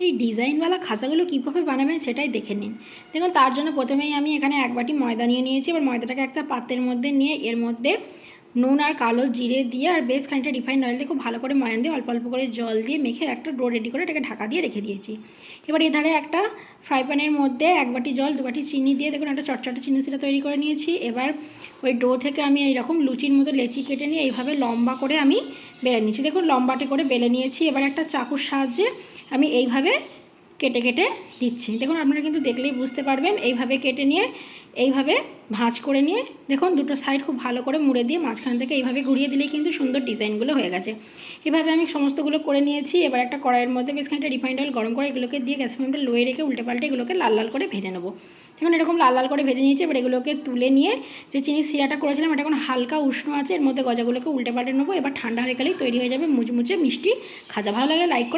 এই ডিজাইনওয়ালা খাঁচাগুলো কীভাবে বানাবেন সেটাই দেখে নিন। দেখুন, তার জন্য প্রথমেই আমি এখানে 1 বাটি ময়দা নিয়ে নিয়েছি। এবার ময়দাটাকে একটা পাত্রের মধ্যে নিয়ে এর মধ্যে নুন আর কালো জিরে দিয়ে আর বেশ খানিকটা রিফাইন্ড অয়েল দিয়ে খুব ভালো করে ময়ান দিয়ে অল্প অল্প করে জল দিয়ে মেখে একটা ডো রেডি করে এটাকে ঢাকা দিয়ে রেখে দিয়েছি। এবার এধারে একটা ফ্রাই প্যানের মধ্যে 1 বাটি জল 2 বাটি চিনি দিয়ে দেখুন একটা চটচটে চিনি শিরা তৈরি করে নিয়েছি। এবার ওই ডো থেকে আমি এইরকম লুচির মতো লেচি কেটে নিয়ে এইভাবে লম্বা করে আমি বেলে নিয়েছি। দেখুন লম্বাটে করে বেলে নিয়েছি। এবার একটা চাকুর সাহায্যে আমি এইভাবে কেটে কেটে দিচ্ছি। দেখুন আপনারা কিন্তু দেখলেই বুঝতে পারবেন। এইভাবে কেটে নিয়ে এইভাবে ভাঁজ করে নিয়ে দেখুন দুটো সাইড খুব ভালো করে মুড়ে দিয়ে মাঝখান থেকে এইভাবে ঘুরিয়ে দিলেই কিন্তু সুন্দর ডিজাইনগুলো হয়ে গেছে। এভাবে আমি সমস্তগুলো করে নিয়েছি। এবার একটা কড়াইয়ের মধ্যে বেশ খানিকটা রিফাইন্ড অয়েল গরম করে এগুলোকে দিয়ে গ্যাস ফ্লেমটা লোয়ে রেখে উল্টে পাল্টে এগুলোকে লাল লাল করে ভেজে নেবো। এখন এরকম লাল লাল করে ভেজে নিয়েছি। এবার এগুলোকে তুলে নিয়ে যে চিনির শিরাটা করেছিলাম এটা এখন হালকা উষ্ণ আছে, এর মধ্যে গজাগুলোকে উল্টে পাল্টে নেবো। এবার ঠান্ডা হয়ে গেলেই তৈরি হয়ে যাবে মুচমুচে মিষ্টি খাজা। ভালো লাগলে লাইক করে